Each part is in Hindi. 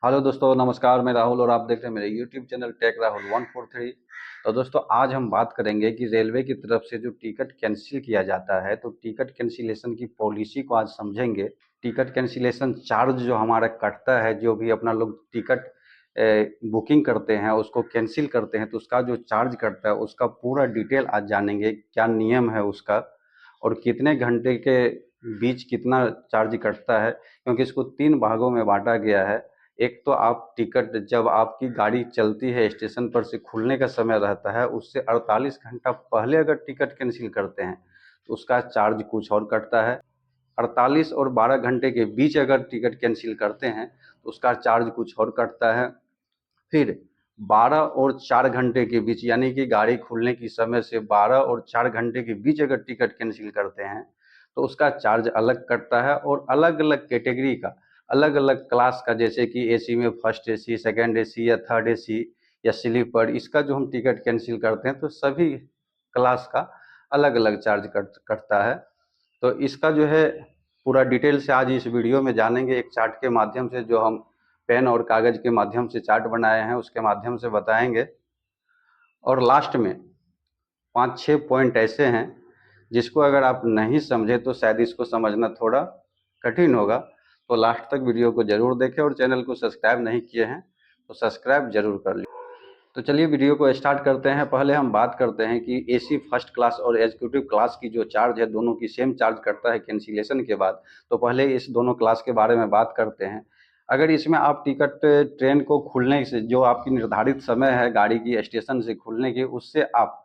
हेलो दोस्तों, नमस्कार। मैं राहुल और आप देख रहे हैं मेरे यूट्यूब चैनल टेक राहुल 143। तो दोस्तों, आज हम बात करेंगे कि रेलवे की तरफ से जो टिकट कैंसिल किया जाता है, तो टिकट कैंसिलेशन की पॉलिसी को आज समझेंगे। टिकट कैंसिलेशन चार्ज जो हमारा कटता है, जो भी अपना लोग टिकट बुकिंग करते हैं उसको कैंसिल करते हैं, तो उसका जो चार्ज कटता है उसका पूरा डिटेल आज जानेंगे। क्या नियम है उसका और कितने घंटे के बीच कितना चार्ज कटता है, क्योंकि इसको 3 भागों में बांटा गया है। एक तो आप टिकट जब आपकी गाड़ी चलती है, स्टेशन पर से खुलने का समय रहता है, उससे 48 घंटा पहले अगर टिकट कैंसिल करते हैं तो उसका चार्ज कुछ और कटता है। 48 और 12 घंटे के बीच अगर टिकट कैंसिल करते हैं तो उसका चार्ज कुछ और कटता है। फिर 12 और 4 घंटे के बीच, यानी कि गाड़ी खुलने की समय से 12 और 4 घंटे के बीच अगर टिकट कैंसिल करते हैं तो उसका चार्ज अलग कटता है। और अलग अलग कैटेगरी का, अलग अलग क्लास का, जैसे कि एसी में फर्स्ट एसी, सेकंड एसी या थर्ड एसी या स्लीपर, इसका जो हम टिकट कैंसिल करते हैं तो सभी क्लास का अलग अलग चार्ज कटता है। तो इसका जो है पूरा डिटेल से आज इस वीडियो में जानेंगे। एक चार्ट के माध्यम से, जो हम पेन और कागज के माध्यम से चार्ट बनाए हैं उसके माध्यम से बताएंगे। और लास्ट में 5-6 पॉइंट ऐसे हैं जिसको अगर आप नहीं समझे तो शायद इसको समझना थोड़ा कठिन होगा। तो लास्ट तक वीडियो को जरूर देखें और चैनल को सब्सक्राइब नहीं किए हैं तो सब्सक्राइब जरूर कर लीजिए। तो चलिए वीडियो को स्टार्ट करते हैं। पहले हम बात करते हैं कि एसी फर्स्ट क्लास और एग्जीक्यूटिव क्लास की जो चार्ज है, दोनों की सेम चार्ज कटता है कैंसिलेशन के बाद। तो पहले इस दोनों क्लास के बारे में बात करते हैं। अगर इसमें आप टिकट ट्रेन को खुलने से, जो आपकी निर्धारित समय है गाड़ी की स्टेशन से खुलने की, उससे आप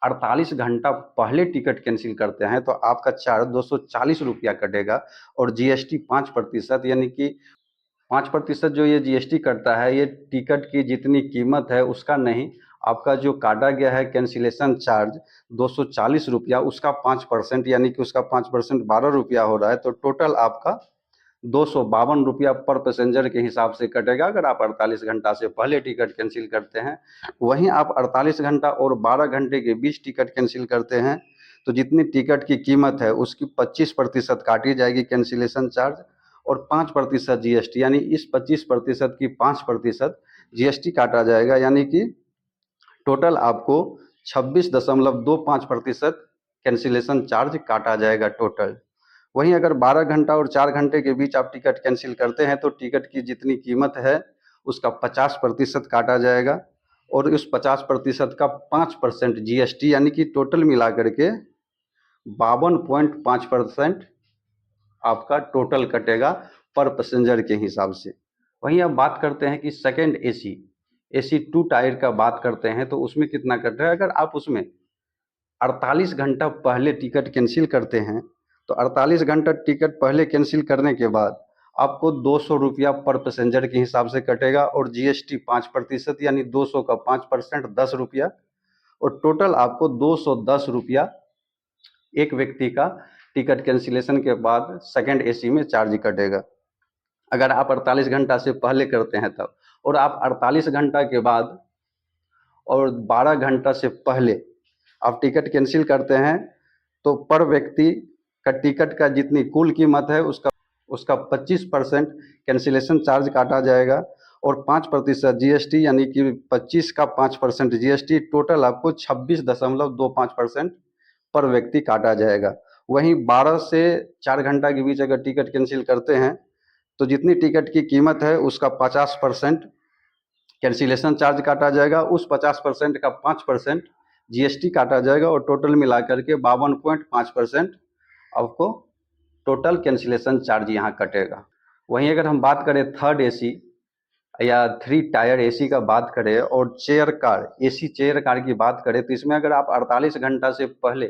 48 घंटा पहले टिकट कैंसिल करते हैं तो आपका चार्ज 240 रुपया कटेगा। और जीएसटी 5%, यानी कि 5% जो ये जीएसटी कटता है, ये टिकट की जितनी कीमत है उसका नहीं, आपका जो काटा गया है कैंसिलेशन चार्ज 240 रुपया, उसका 5%, यानी कि उसका 5% 12 रुपया हो रहा है। तो टोटल आपका 252 रुपया पर पैसेंजर के हिसाब से कटेगा अगर आप 48 घंटा से पहले टिकट कैंसिल करते हैं। वहीं आप 48 घंटा और 12 घंटे के बीच टिकट कैंसिल करते हैं तो जितनी टिकट की कीमत है उसकी 25% काटी जाएगी कैंसिलेशन चार्ज, और 5% जीएसटी, यानी इस 25% की 5% जीएसटी काटा जाएगा, यानी कि टोटल आपको 26.25% कैंसिलेशन चार्ज काटा जाएगा टोटल। वहीं अगर 12 घंटा और 4 घंटे के बीच आप टिकट कैंसिल करते हैं तो टिकट की जितनी कीमत है उसका 50% काटा जाएगा, और उस 50% का 5% जीएसटी, यानी कि टोटल मिला करके 52.5% आपका टोटल कटेगा पर पैसेंजर के हिसाब से। वहीं अब बात करते हैं कि सेकंड एसी, एसी 2 टायर का बात करते हैं तो उसमें कितना कट रहा है। अगर आप उसमें 48 घंटा पहले टिकट कैंसिल करते हैं तो 48 घंटा टिकट पहले कैंसिल करने के बाद आपको 200 रुपया पर पैसेंजर के हिसाब से कटेगा, और जीएसटी 5%, यानी 200 का 5% 10 रुपया, और टोटल आपको 210 रुपया एक व्यक्ति का टिकट कैंसिलेशन के बाद सेकंड एसी में चार्ज कटेगा अगर आप 48 घंटा से पहले करते हैं तब। और आप 48 घंटा के बाद और 12 घंटा से पहले आप टिकट कैंसिल करते हैं तो पर व्यक्ति का टिकट का जितनी कुल कीमत है उसका उसका 25% कैंसिलेशन चार्ज काटा जाएगा, और 5% जीएसटी, यानी कि 25 का 5% जीएसटी, टोटल आपको 26.25% पर व्यक्ति काटा जाएगा। वहीं 12 से 4 घंटा के बीच अगर टिकट कैंसिल करते हैं तो जितनी टिकट की कीमत है उसका 50% कैंसिलेशन चार्ज काटा जाएगा, उस 50% का 5% जीएसटी काटा जाएगा, और टोटल मिलाकर के 52.5% आपको टोटल कैंसिलेशन चार्ज यहाँ कटेगा। वहीं अगर हम बात करें थर्ड एसी या 3 टायर एसी का बात करें और chair car, AC chair car की बात करें, तो इसमें अगर आप 48 घंटा से पहले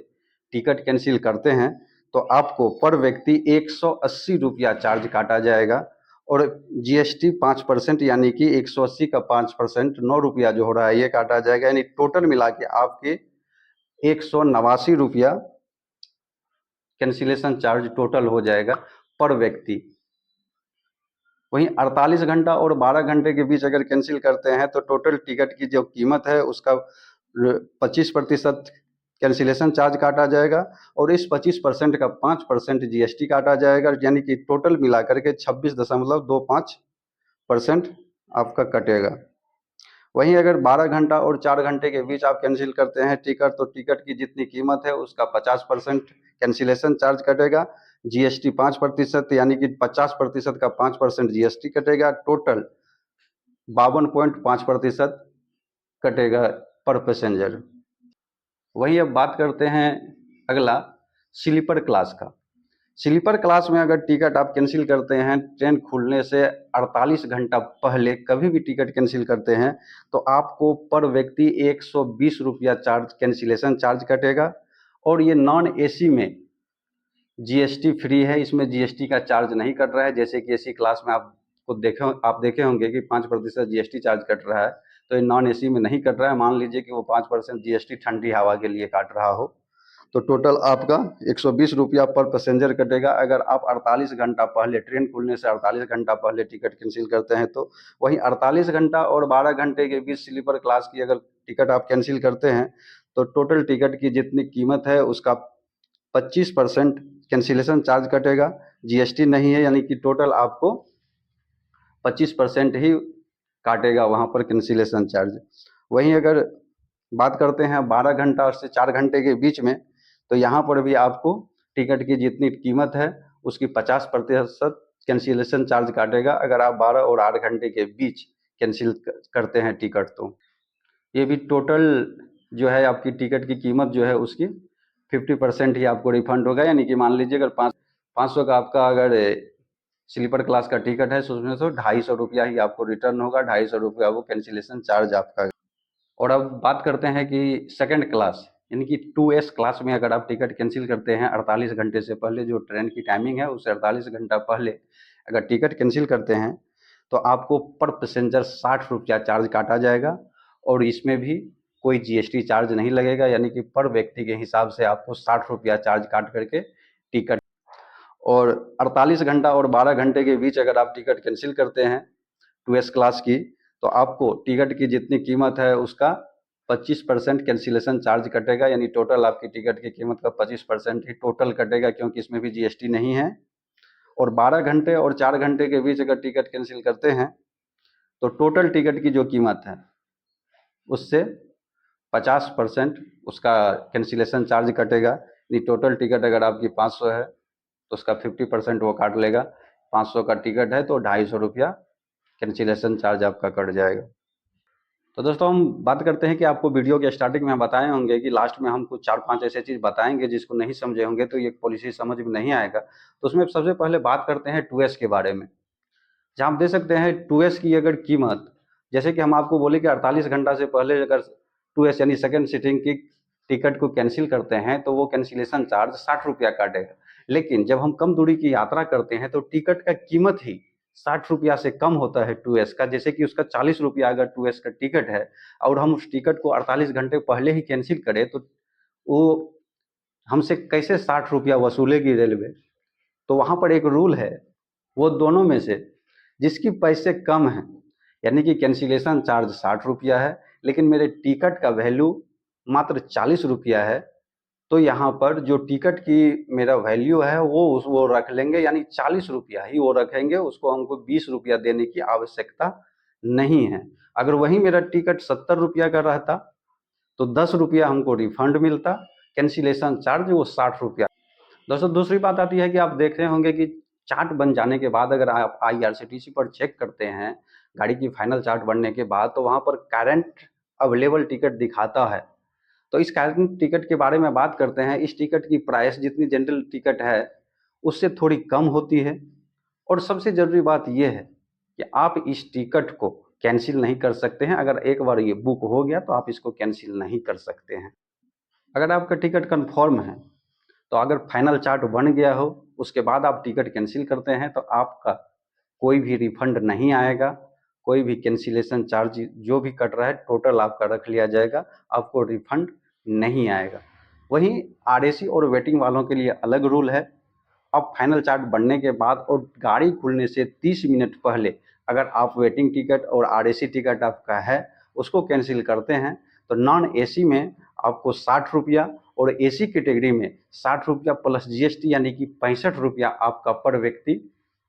टिकट कैंसिल करते हैं तो आपको पर व्यक्ति 180 रुपया चार्ज काटा जाएगा, और जीएसटी 5%, यानी कि 180 का 5% 9 रुपया जो हो रहा है ये काटा जाएगा, यानी टोटल मिला के आपके 189 रुपया कैंसिलेशन चार्ज टोटल हो जाएगा पर व्यक्ति। वहीं 48 घंटा और 12 घंटे के बीच अगर कैंसिल करते हैं तो टोटल टिकट की जो कीमत है उसका 25% कैंसिलेशन चार्ज काटा जाएगा, और इस 25% का 5% जीएसटी काटा जाएगा, यानी कि टोटल मिलाकर के 26.25% आपका कटेगा। वहीं अगर 12 घंटा और 4 घंटे के बीच आप कैंसिल करते हैं टिकट, तो टिकट की जितनी कीमत है उसका 50% कैंसिलेशन चार्ज कटेगा। जीएसटी 5% यानी कि 50% का 5% जीएसटी कटेगा। टोटल 52.5% कटेगा पर पैसेंजर। वहीं अब बात करते हैं अगला स्लीपर क्लास का। स्लीपर क्लास में अगर टिकट आप कैंसिल करते हैं ट्रेन खुलने से 48 घंटा पहले कभी भी टिकट कैंसिल करते हैं, तो आपको पर व्यक्ति 120 रुपया चार्ज कैंसिलेशन चार्ज कटेगा। और ये नॉन एसी में जीएसटी फ्री है, इसमें जीएसटी का चार्ज नहीं कट रहा है। जैसे कि एसी क्लास में आप देखे होंगे कि 5% जीएसटी चार्ज कट रहा है, तो ये नॉन एसी में नहीं कट रहा है। मान लीजिए कि वो 5% जीएसटी ठंडी हवा के लिए काट रहा हो, तो टोटल आपका 120 रुपया पर पैसेंजर कटेगा। अगर आप 48 घंटा पहले, ट्रेन खुलने से 48 घंटा पहले टिकट कैंसिल करते हैं, तो वहीं 48 घंटा और 12 घंटे के बीच स्लीपर क्लास की अगर टिकट आप कैंसिल करते हैं, तो टोटल टिकट की जितनी कीमत है उसका 25% कैंसिलेशन चार्ज कटेगा। जीएसटी नहीं है, यानी कि टोटल आपको 25% ही काटेगा वहाँ पर कैंसिलेशन चार्ज। वहीं अगर बात करते हैं 12 घंटा से 4 घंटे के बीच में, तो यहाँ पर भी आपको टिकट की जितनी कीमत है उसकी 50% कैंसिलेशन चार्ज काटेगा, अगर आप 12 और 8 घंटे के बीच कैंसिल करते हैं टिकट। तो ये भी टोटल जो है आपकी टिकट की कीमत जो है उसकी 50% ही आपको रिफंड होगा। यानी कि मान लीजिए अगर 500 का आपका अगर स्लीपर क्लास का टिकट है, तो उसमें से 250 रुपया ही आपको रिटर्न होगा, 250 रुपया वो कैंसिलेशन चार्ज आपका। और अब बात करते हैं कि सेकंड क्लास यानी कि 2S क्लास में अगर आप टिकट कैंसिल करते हैं 48 घंटे से पहले, जो ट्रेन की टाइमिंग है उससे 48 घंटा पहले अगर टिकट कैंसिल करते हैं, तो आपको पर पैसेंजर 60 रुपया चार्ज काटा जाएगा। और इसमें भी कोई जीएसटी चार्ज नहीं लगेगा, यानी कि पर व्यक्ति के हिसाब से आपको 60 रुपया चार्ज काट करके टिकट। और 48 घंटा और 12 घंटे के बीच अगर आप टिकट कैंसिल करते हैं 2S क्लास की, तो आपको टिकट की जितनी कीमत है उसका 25% कैंसिलेशन चार्ज कटेगा। यानी टोटल आपकी टिकट की कीमत का 25% ही टोटल कटेगा, क्योंकि इसमें भी जीएसटी नहीं है। और 12 घंटे और 4 घंटे के बीच अगर टिकट कैंसिल करते हैं, तो टोटल टिकट की जो कीमत है उससे 50% उसका कैंसिलेशन चार्ज कटेगा। यानी टोटल टिकट अगर आपकी 500 है तो उसका 50% वो काट लेगा। 500 का टिकट है तो 250 रुपया कैंसिलेशन चार्ज आपका कट जाएगा। तो दोस्तों हम बात करते हैं कि आपको वीडियो के स्टार्टिंग में हम बताए होंगे कि लास्ट में हम कुछ 4-5 ऐसे चीज़ बताएंगे जिसको नहीं समझे होंगे तो ये पॉलिसी समझ में नहीं आएगा। तो उसमें सबसे पहले बात करते हैं 2S के बारे में, जहाँ आप दे सकते हैं 2S की अगर कीमत, जैसे कि हम आपको बोले कि 48 घंटा से पहले अगर 2S यानी सेकेंड सीटिंग की टिकट को कैंसिल करते हैं तो वो कैंसिलेशन चार्ज 60 रुपया काटेगा। लेकिन जब हम कम दूरी की यात्रा करते हैं तो टिकट का कीमत ही 60 रुपया से कम होता है 2S का। जैसे कि उसका 40 रुपया अगर 2S का टिकट है और हम उस टिकट को 48 घंटे पहले ही कैंसिल करें, तो वो हमसे कैसे 60 रुपया वसूलेगी रेलवे। तो वहाँ पर एक रूल है, वो दोनों में से जिसकी पैसे कम हैं, यानी कि कैंसिलेशन चार्ज 60 रुपया है लेकिन मेरे टिकट का वैल्यू मात्र 40 रुपया है, तो यहाँ पर जो टिकट की मेरा वैल्यू है वो रख लेंगे, यानी 40 रुपया ही वो रखेंगे, उसको हमको 20 रुपया देने की आवश्यकता नहीं है। अगर वही मेरा टिकट 70 रुपया का रहता तो 10 रुपया हमको रिफंड मिलता, कैंसिलेशन चार्ज वो 60 रुपया। दोस्तों दूसरी बात आती है कि आप देख रहे होंगे कि चार्ट बन जाने के बाद अगर आप IRCTC पर चेक करते हैं गाड़ी की फाइनल चार्ट बनने के बाद, तो वहाँ पर करंट अवेलेबल टिकट दिखाता है। तो इस करंट टिकट के बारे में बात करते हैं। इस टिकट की प्राइस जितनी जनरल टिकट है उससे थोड़ी कम होती है। और सबसे ज़रूरी बात यह है कि आप इस टिकट को कैंसिल नहीं कर सकते हैं। अगर एक बार ये बुक हो गया तो आप इसको कैंसिल नहीं कर सकते हैं। अगर आपका टिकट कन्फर्म है, तो अगर फाइनल चार्ट बन गया हो उसके बाद आप टिकट कैंसिल करते हैं तो आपका कोई भी रिफंड नहीं आएगा, कोई भी कैंसिलेशन चार्ज जो भी कट रहा है टोटल आपका रख लिया जाएगा, आपको रिफंड नहीं आएगा। वहीं RAC और वेटिंग वालों के लिए अलग रूल है। अब फाइनल चार्ट बनने के बाद और गाड़ी खुलने से 30 मिनट पहले अगर आप वेटिंग टिकट और RAC टिकट आपका है उसको कैंसिल करते हैं, तो नॉन AC में आपको 60 रुपया और AC कैटेगरी में 60 रुपया प्लस GST यानी कि 65 रुपया आपका पर व्यक्ति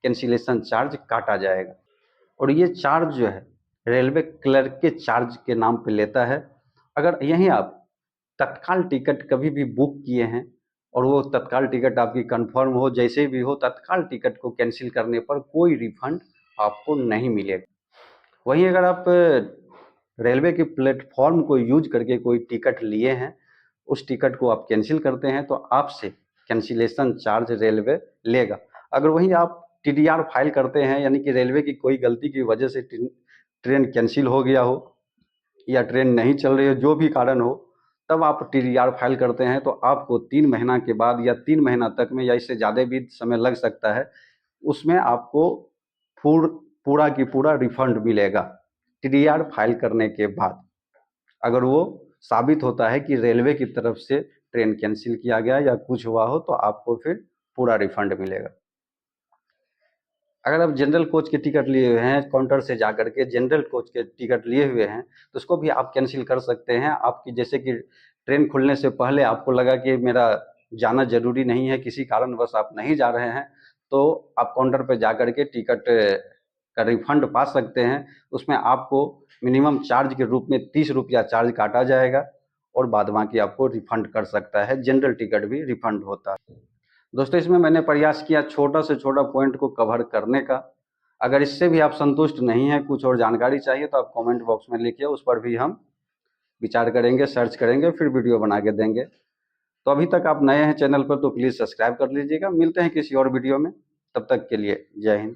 कैंसिलेशन चार्ज काटा जाएगा। और ये चार्ज जो है रेलवे क्लर्क के चार्ज के नाम पे लेता है। अगर यहीं आप तत्काल टिकट कभी भी बुक किए हैं और वो तत्काल टिकट आपकी कंफर्म हो, जैसे भी हो, तत्काल टिकट को कैंसिल करने पर कोई रिफंड आपको नहीं मिलेगा। वहीं अगर आप रेलवे के प्लेटफॉर्म को यूज करके कोई टिकट लिए हैं, उस टिकट को आप कैंसिल करते हैं तो आपसे कैंसिलेशन चार्ज रेलवे लेगा। अगर वहीं आप टीडीआर फाइल करते हैं, यानी कि रेलवे की कोई गलती की वजह से ट्रेन कैंसिल हो गया हो या ट्रेन नहीं चल रही हो, जो भी कारण हो, तब आप टीडीआर फाइल करते हैं तो आपको 3 महीना के बाद या 3 महीना तक में या इससे ज़्यादा भी समय लग सकता है, उसमें आपको पूरा की पूरा रिफंड मिलेगा टीडीआर फाइल करने के बाद। अगर वो साबित होता है कि रेलवे की तरफ से ट्रेन कैंसिल किया गया या कुछ हुआ हो तो आपको फिर पूरा रिफंड मिलेगा। अगर आप जनरल कोच के टिकट लिए हुए हैं, काउंटर से जा करके जनरल कोच के टिकट लिए हुए हैं, तो उसको भी आप कैंसिल कर सकते हैं। आपकी जैसे कि ट्रेन खुलने से पहले आपको लगा कि मेरा जाना जरूरी नहीं है, किसी कारणवश आप नहीं जा रहे हैं, तो आप काउंटर पर जा करके टिकट का रिफंड पा सकते हैं। उसमें आपको मिनिमम चार्ज के रूप में 30 रुपया चार्ज काटा जाएगा और बाद बाकी आपको रिफंड कर सकता है। जनरल टिकट भी रिफंड होता है। दोस्तों, इसमें मैंने प्रयास किया छोटा से छोटा पॉइंट को कवर करने का। अगर इससे भी आप संतुष्ट नहीं हैं, कुछ और जानकारी चाहिए, तो आप कमेंट बॉक्स में लिखिए, उस पर भी हम विचार करेंगे, सर्च करेंगे, फिर वीडियो बना के देंगे। तो अभी तक आप नए हैं चैनल पर तो प्लीज़ सब्सक्राइब कर लीजिएगा। मिलते हैं किसी और वीडियो में, तब तक के लिए जय हिंद।